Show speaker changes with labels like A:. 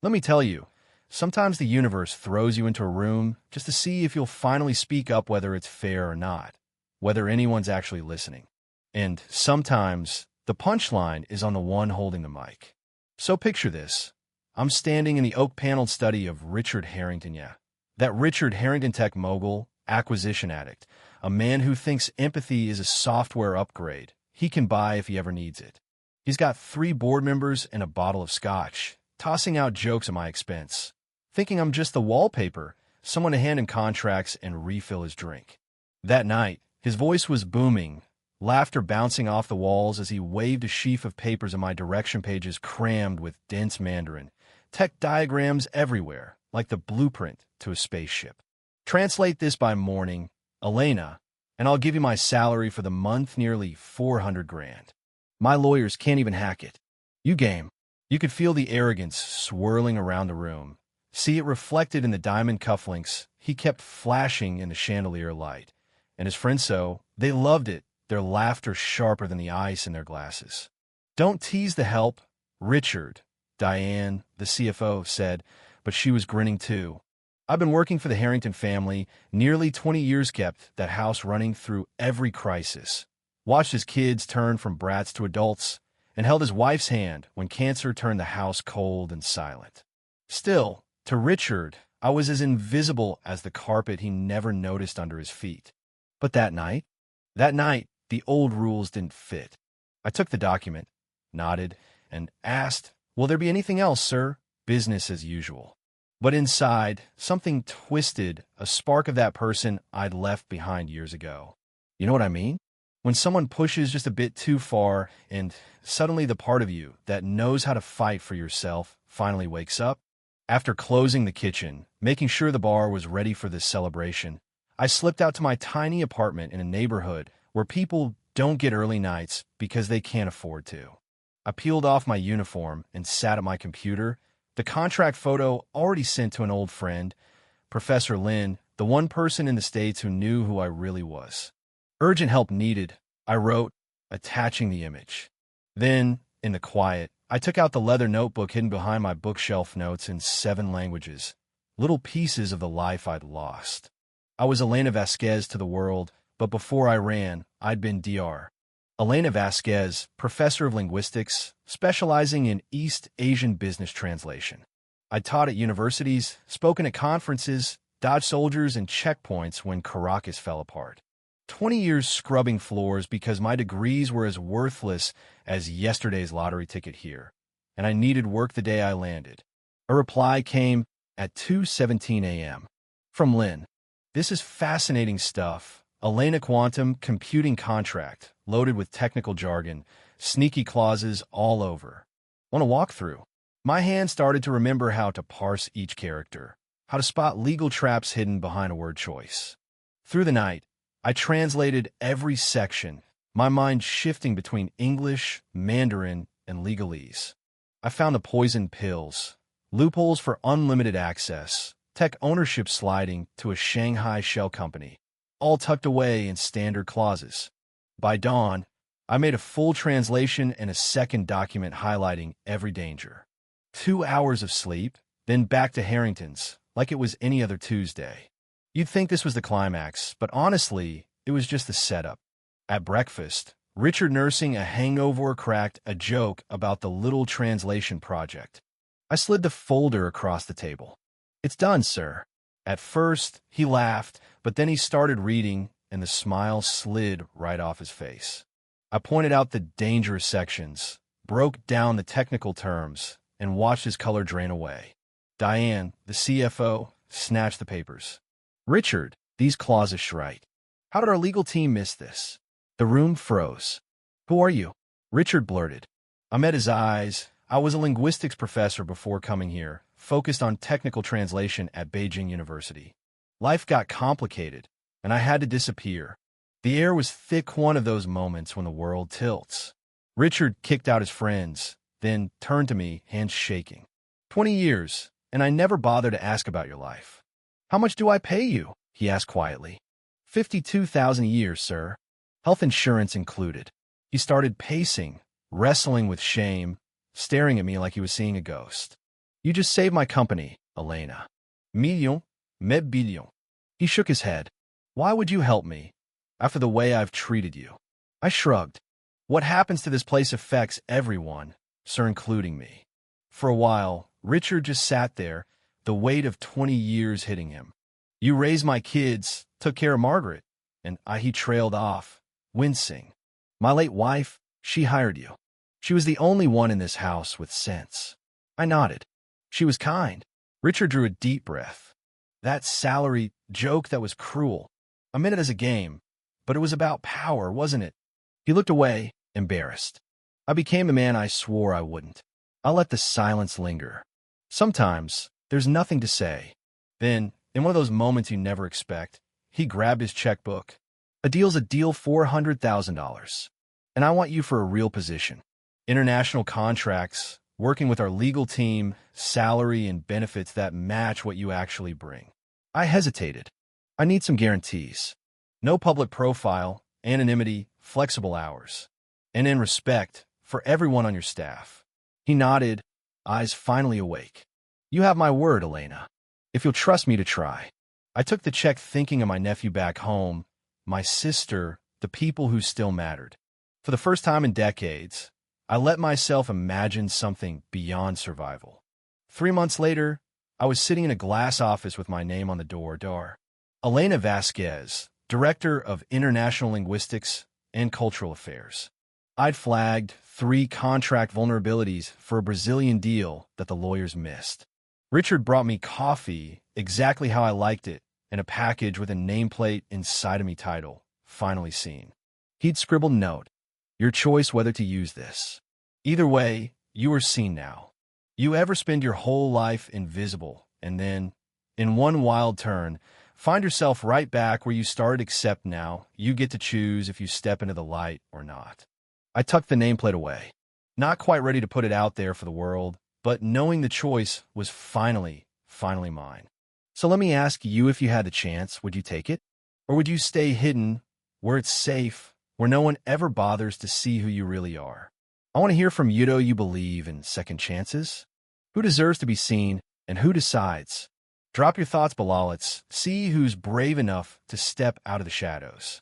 A: Let me tell you, sometimes the universe throws you into a room just to see if you'll finally speak up, whether it's fair or not, whether anyone's actually listening. And sometimes the punchline is on the one holding the mic. So picture this. I'm standing in the oak-paneled study of Richard Harrington, yeah. That Richard Harrington tech mogul, acquisition addict, a man who thinks empathy is a software upgrade he can buy if he ever needs it. He's got 3 board members and a bottle of scotch, tossing out jokes at my expense, thinking I'm just the wallpaper, someone to hand him contracts and refill his drink. That night, his voice was booming, laughter bouncing off the walls as he waved a sheaf of papers in my direction, pages crammed with dense Mandarin, tech diagrams everywhere, like the blueprint to a spaceship. Translate this by morning, Elena, and I'll give you my salary for the month, nearly 400 grand. My lawyers can't even hack it. You game. You could feel the arrogance swirling around the room. See it reflected in the diamond cufflinks he kept flashing in the chandelier light. And his friends, so they loved it, their laughter sharper than the ice in their glasses. Don't tease the help, Richard, Diane, the CFO, said, but she was grinning too. I've been working for the Harrington family, nearly 20 years, kept that house running through every crisis, watched his kids turn from brats to adults, and held his wife's hand when cancer turned the house cold and silent. Still, to Richard, I was as invisible as the carpet he never noticed under his feet. But that night, the old rules didn't fit. I took the document, nodded, and asked, "Will there be anything else, sir?" Business as usual. But inside, something twisted, a spark of that person I'd left behind years ago. You know what I mean? When someone pushes just a bit too far, and suddenly the part of you that knows how to fight for yourself finally wakes up. After closing the kitchen, making sure the bar was ready for this celebration, I slipped out to my tiny apartment in a neighborhood where people don't get early nights because they can't afford to. I peeled off my uniform and sat at my computer, the contract photo already sent to an old friend, Professor Lin, the one person in the States who knew who I really was. "Urgent help needed," I wrote, attaching the image. Then, in the quiet, I took out the leather notebook hidden behind my bookshelf, notes in 7 languages, little pieces of the life I'd lost. I was Elena Vasquez to the world, but before I ran, I'd been Dr. Elena Vasquez, professor of linguistics, specializing in East Asian business translation. I taught at universities, spoken at conferences, dodged soldiers and checkpoints when Caracas fell apart. 20 years scrubbing floors because my degrees were as worthless as yesterday's lottery ticket here, and I needed work the day I landed. A reply came at 2:17 a.m. from Lynn. "This is fascinating stuff. Elena Quantum computing contract, loaded with technical jargon, sneaky clauses all over. Want to walk through?" My hand started to remember how to parse each character, how to spot legal traps hidden behind a word choice. Through the night, I translated every section, my mind shifting between English, Mandarin, and legalese. I found the poison pills, loopholes for unlimited access, tech ownership sliding to a Shanghai shell company, all tucked away in standard clauses. By dawn, I made a full translation and a second document highlighting every danger. 2 hours of sleep, then back to Harrington's, like it was any other Tuesday. You'd think this was the climax, but honestly, it was just the setup. At breakfast, Richard, nursing a hangover, cracked a joke about the little translation project. I slid the folder across the table. "It's done, sir." At first, he laughed, but then he started reading, and the smile slid right off his face. I pointed out the dangerous sections, broke down the technical terms, and watched his color drain away. Diane, the CFO, snatched the papers. "Richard, these clauses shriek. How did our legal team miss this?" The room froze. "Who are you?" Richard blurted. I met his eyes. I was a linguistics professor before coming here, focused on technical translation at Beijing University. Life got complicated, and I had to disappear. The air was thick, one of those moments when the world tilts. Richard kicked out his friends, then turned to me, hands shaking. 20 years, and I never bothered to ask about your life." "How much do I pay you?" he asked quietly. 52,000 a year, sir. Health insurance included." He started pacing, wrestling with shame, staring at me like he was seeing a ghost. You just saved my company, Elena. Million, mais billion. He shook his head. Why would you help me after the way I've treated you? I shrugged. What happens to this place affects everyone, sir, including me. For a while, Richard just sat there, the weight of 20 years hitting him. You raised my kids, took care of Margaret, and he trailed off, wincing. My late wife, she hired you. She was the only one in this house with sense. I nodded. She was kind. Richard drew a deep breath. That salary joke that was cruel. I meant it as a game, but it was about power, wasn't it? He looked away, embarrassed. I became the man I swore I wouldn't. I let the silence linger. Sometimes, there's nothing to say. Then, in one of those moments you never expect, he grabbed his checkbook. A deal's a deal, $400,000. And I want you for a real position. International contracts, working with our legal team, salary and benefits that match what you actually bring. I hesitated. I need some guarantees. No public profile, anonymity, flexible hours. And in respect for everyone on your staff. He nodded, eyes finally awake. You have my word, Elena. If you'll trust me to try. I took the check thinking of my nephew back home, my sister, the people who still mattered. For the first time in decades, I let myself imagine something beyond survival. 3 months later, I was sitting in a glass office with my name on the door. Elena Vasquez, Director of International Linguistics and Cultural Affairs. I'd flagged 3 contract vulnerabilities for a Brazilian deal that the lawyers missed. Richard brought me coffee, exactly how I liked it, and a package with a nameplate inside of me title, Finally Seen. He'd scribbled a note. Your choice whether to use this. Either way, you are seen now. You ever spend your whole life invisible, and then, in one wild turn, find yourself right back where you started, except now you get to choose if you step into the light or not. I tucked the nameplate away, not quite ready to put it out there for the world, but knowing the choice was finally mine. So let me ask you, if you had the chance, would you take it? Or would you stay hidden, where it's safe, where no one ever bothers to see who you really are? I want to hear from you. Do you believe in second chances? Who deserves to be seen, and who decides? Drop your thoughts below. Let's see who's brave enough to step out of the shadows.